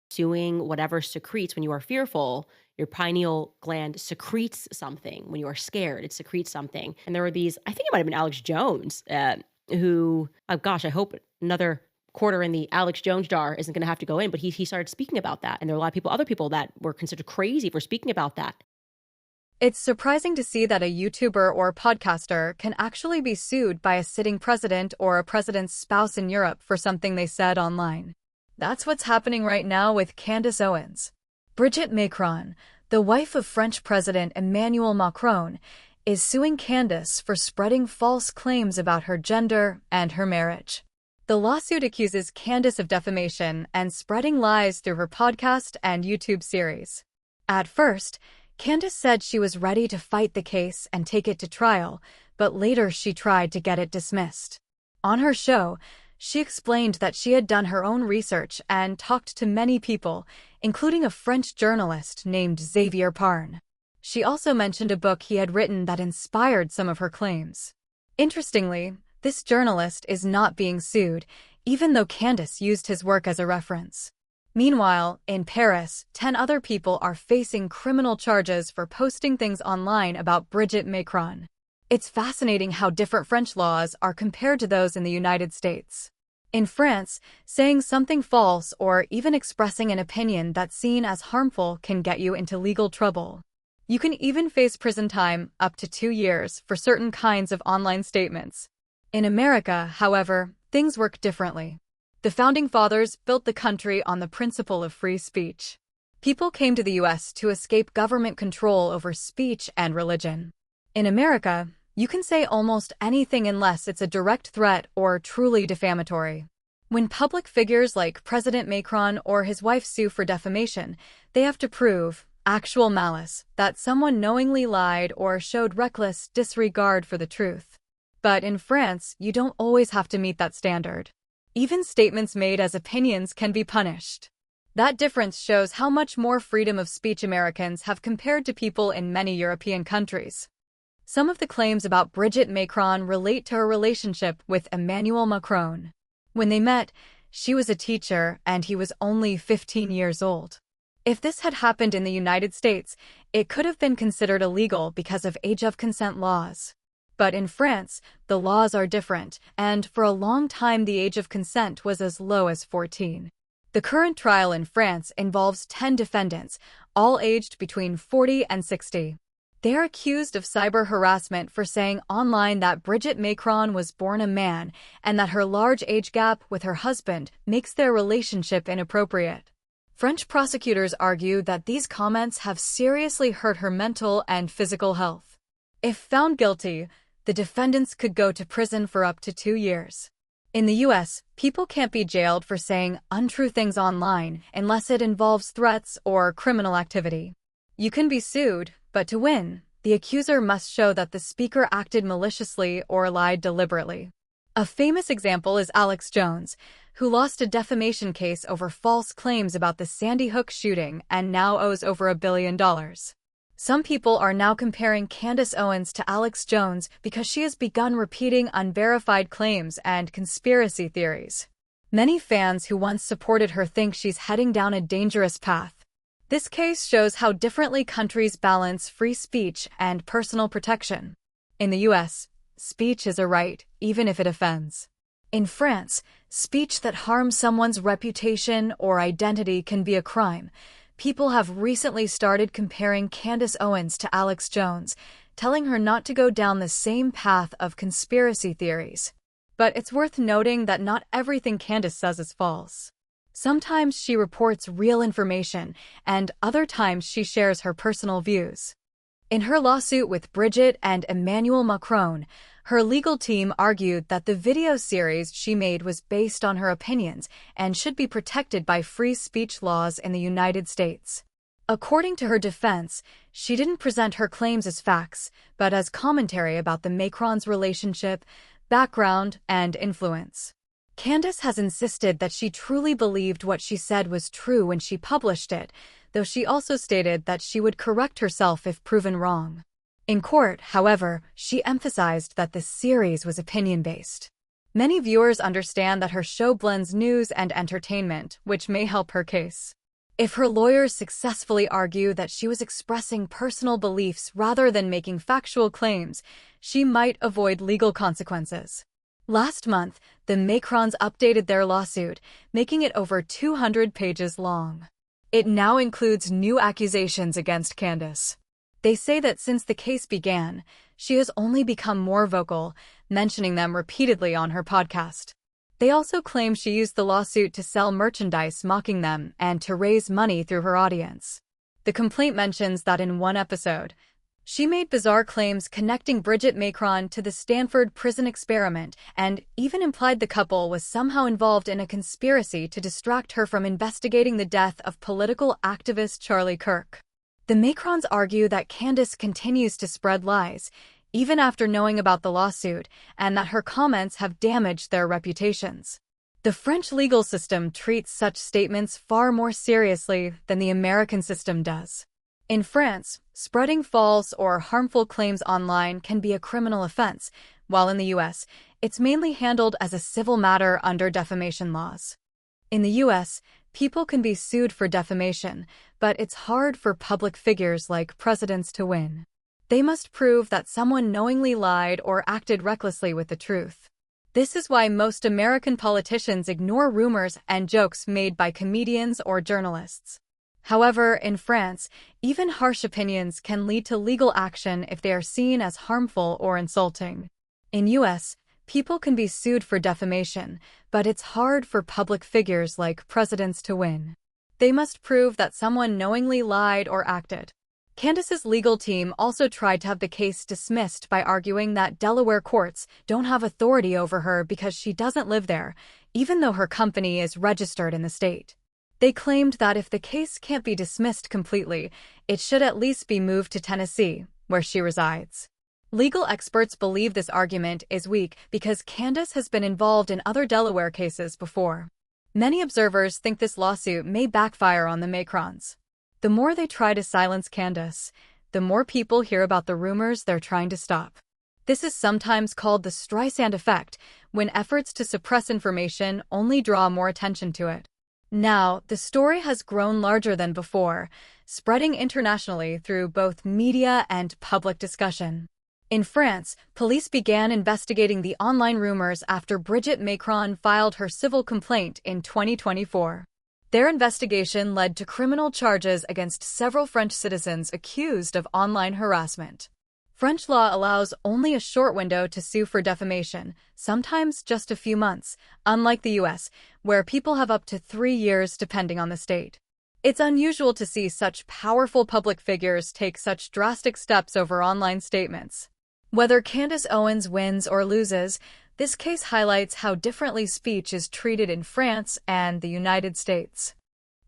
suing whatever secretes when you are fearful. Your pineal gland secretes something when you are scared. It secretes something. And there were these, I think it might have been Alex Jones, who, oh gosh, I hope another quarter in the Alex Jones jar isn't going to have to go in, but he started speaking about that. And there are a lot of people, other people that were considered crazy for speaking about that. It's surprising to see that a YouTuber or podcaster can actually be sued by a sitting president or a president's spouse in Europe for something they said online. That's what's happening right now with Candace Owens. Brigitte Macron, the wife of French President Emmanuel Macron, is suing Candace for spreading false claims about her gender and her marriage. The lawsuit accuses Candace of defamation and spreading lies through her podcast and YouTube series. At first, Candace said she was ready to fight the case and take it to trial, but later she tried to get it dismissed. On her show, she explained that she had done her own research and talked to many people, including a French journalist named Xavier Parn. She also mentioned a book he had written that inspired some of her claims. Interestingly, this journalist is not being sued, even though Candace used his work as a reference. Meanwhile, in Paris, 10 other people are facing criminal charges for posting things online about Brigitte Macron. It's fascinating how different French laws are compared to those in the United States. In France, saying something false or even expressing an opinion that's seen as harmful can get you into legal trouble. You can even face prison time up to 2 years for certain kinds of online statements. In America, however, things work differently. The Founding Fathers built the country on the principle of free speech. People came to the U.S. to escape government control over speech and religion. In America, you can say almost anything unless it's a direct threat or truly defamatory. When public figures like President Macron or his wife sue for defamation, they have to prove actual malice, that someone knowingly lied or showed reckless disregard for the truth. But in France, you don't always have to meet that standard. Even statements made as opinions can be punished. That difference shows how much more freedom of speech Americans have compared to people in many European countries. Some of the claims about Brigitte Macron relate to her relationship with Emmanuel Macron. When they met, she was a teacher and he was only 15 years old. If this had happened in the United States, it could have been considered illegal because of age of consent laws. But in France, the laws are different, and for a long time the age of consent was as low as 14. The current trial in France involves 10 defendants, all aged between 40 and 60. They are accused of cyber harassment for saying online that Brigitte Macron was born a man and that her large age gap with her husband makes their relationship inappropriate. French prosecutors argue that these comments have seriously hurt her mental and physical health. If found guilty, the defendants could go to prison for up to 2 years. In the U.S., people can't be jailed for saying untrue things online unless it involves threats or criminal activity. You can be sued, but to win, the accuser must show that the speaker acted maliciously or lied deliberately. A famous example is Alex Jones, who lost a defamation case over false claims about the Sandy Hook shooting and now owes over $1 billion. Some people are now comparing Candace Owens to Alex Jones because she has begun repeating unverified claims and conspiracy theories. Many fans who once supported her think she's heading down a dangerous path. This case shows how differently countries balance free speech and personal protection. In the U.S., speech is a right, even if it offends. In France, speech that harms someone's reputation or identity can be a crime. People have recently started comparing Candace Owens to Alex Jones, telling her not to go down the same path of conspiracy theories. But it's worth noting that not everything Candace says is false. Sometimes she reports real information, and other times she shares her personal views. In her lawsuit with Brigitte and Emmanuel Macron, her legal team argued that the video series she made was based on her opinions and should be protected by free speech laws in the United States. According to her defense, she didn't present her claims as facts, but as commentary about the Macrons' relationship, background, and influence. Candace has insisted that she truly believed what she said was true when she published it, though she also stated that she would correct herself if proven wrong. In court, however, she emphasized that the series was opinion-based. Many viewers understand that her show blends news and entertainment, which may help her case. If her lawyers successfully argue that she was expressing personal beliefs rather than making factual claims, she might avoid legal consequences. Last month, the Macrons updated their lawsuit, making it over 200 pages long. It now includes new accusations against Candace. They say that since the case began, she has only become more vocal, mentioning them repeatedly on her podcast. They also claim she used the lawsuit to sell merchandise mocking them and to raise money through her audience. The complaint mentions that in one episode, she made bizarre claims connecting Brigitte Macron to the Stanford prison experiment and even implied the couple was somehow involved in a conspiracy to distract her from investigating the death of political activist Charlie Kirk. The Macrons argue that Candace continues to spread lies, even after knowing about the lawsuit, and that her comments have damaged their reputations. The French legal system treats such statements far more seriously than the American system does. In France, spreading false or harmful claims online can be a criminal offense, while in the US, it's mainly handled as a civil matter under defamation laws. In the US, people can be sued for defamation, but it's hard for public figures like presidents to win. They must prove that someone knowingly lied or acted recklessly with the truth. This is why most American politicians ignore rumors and jokes made by comedians or journalists. However, in France, even harsh opinions can lead to legal action if they are seen as harmful or insulting. In US, people can be sued for defamation, but it's hard for public figures like presidents to win. They must prove that someone knowingly lied or acted. Candace's legal team also tried to have the case dismissed by arguing that Delaware courts don't have authority over her because she doesn't live there, even though her company is registered in the state. They claimed that if the case can't be dismissed completely, it should at least be moved to Tennessee, where she resides. Legal experts believe this argument is weak because Candace has been involved in other Delaware cases before. Many observers think this lawsuit may backfire on the Macrons. The more they try to silence Candace, the more people hear about the rumors they're trying to stop. This is sometimes called the Streisand effect, when efforts to suppress information only draw more attention to it. Now, the story has grown larger than before, spreading internationally through both media and public discussion. In France, police began investigating the online rumors after Brigitte Macron filed her civil complaint in 2024. Their investigation led to criminal charges against several French citizens accused of online harassment. French law allows only a short window to sue for defamation, sometimes just a few months, unlike the US, where people have up to 3 years depending on the state. It's unusual to see such powerful public figures take such drastic steps over online statements. Whether Candace Owens wins or loses, this case highlights how differently speech is treated in France and the United States.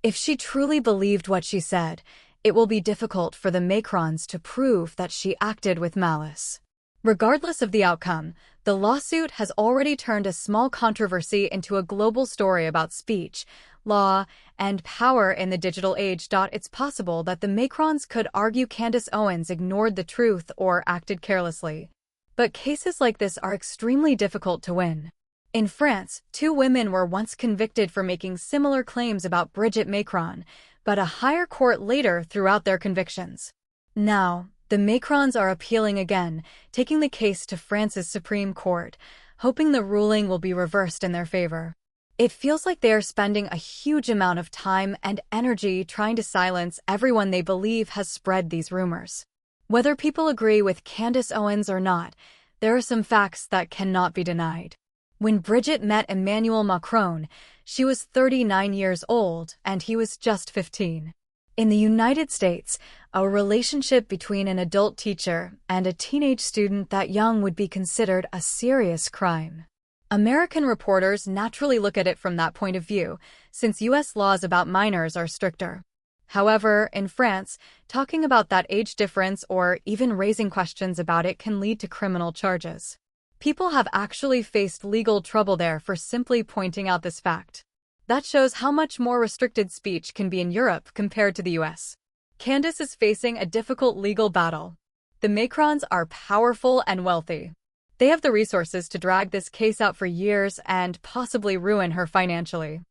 If she truly believed what she said, it will be difficult for the Macrons to prove that she acted with malice. Regardless of the outcome, the lawsuit has already turned a small controversy into a global story about speech, law, and power in the digital age. It's possible that the Macrons could argue Candace Owens ignored the truth or acted carelessly. But cases like this are extremely difficult to win. In France, 2 women were once convicted for making similar claims about Brigitte Macron, but a higher court later threw out their convictions. Now, the Macrons are appealing again, taking the case to France's Supreme Court, hoping the ruling will be reversed in their favor. It feels like they are spending a huge amount of time and energy trying to silence everyone they believe has spread these rumors. Whether people agree with Candace Owens or not, there are some facts that cannot be denied. When Brigitte met Emmanuel Macron, she was 39 years old and he was just 15. In the United States, a relationship between an adult teacher and a teenage student that young would be considered a serious crime. American reporters naturally look at it from that point of view, since U.S. laws about minors are stricter. However, in France, talking about that age difference or even raising questions about it can lead to criminal charges. People have actually faced legal trouble there for simply pointing out this fact. That shows how much more restricted speech can be in Europe compared to the US. Candace is facing a difficult legal battle. The Macrons are powerful and wealthy. They have the resources to drag this case out for years and possibly ruin her financially.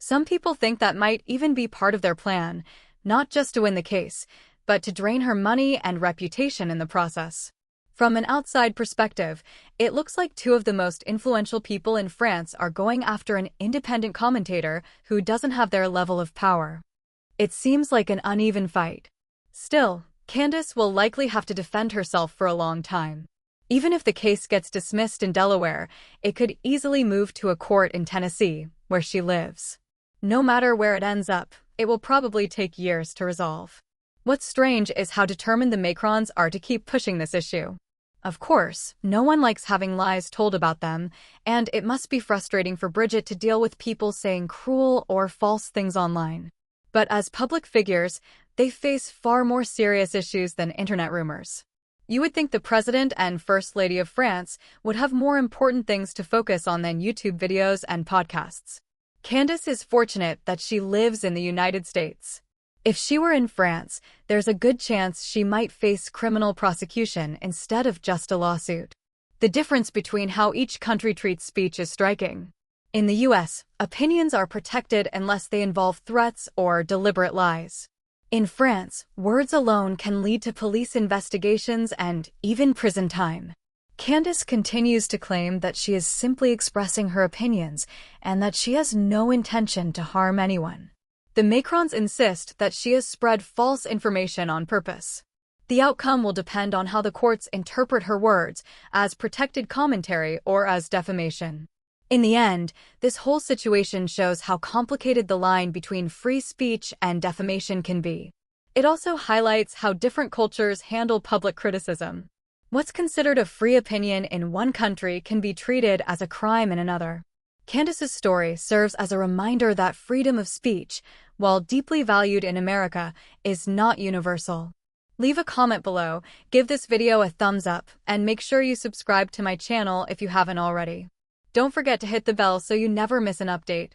Some people think that might even be part of their plan, not just to win the case, but to drain her money and reputation in the process. From an outside perspective, it looks like two of the most influential people in France are going after an independent commentator who doesn't have their level of power. It seems like an uneven fight. Still, Candace will likely have to defend herself for a long time. Even if the case gets dismissed in Delaware, it could easily move to a court in Tennessee, where she lives. No matter where it ends up, it will probably take years to resolve. What's strange is how determined the Macrons are to keep pushing this issue. Of course, no one likes having lies told about them, and it must be frustrating for Brigitte to deal with people saying cruel or false things online. But as public figures, they face far more serious issues than internet rumors. You would think the President and First Lady of France would have more important things to focus on than YouTube videos and podcasts. Candace is fortunate that she lives in the United States. If she were in France, there's a good chance she might face criminal prosecution instead of just a lawsuit. The difference between how each country treats speech is striking. In the US, opinions are protected unless they involve threats or deliberate lies. In France, words alone can lead to police investigations and even prison time. Candace continues to claim that she is simply expressing her opinions and that she has no intention to harm anyone. The Macrons insist that she has spread false information on purpose. The outcome will depend on how the courts interpret her words as protected commentary or as defamation. In the end, this whole situation shows how complicated the line between free speech and defamation can be. It also highlights how different cultures handle public criticism. What's considered a free opinion in one country can be treated as a crime in another. Candace's story serves as a reminder that freedom of speech, while deeply valued in America, is not universal. Leave a comment below, give this video a thumbs up, and make sure you subscribe to my channel if you haven't already. Don't forget to hit the bell so you never miss an update.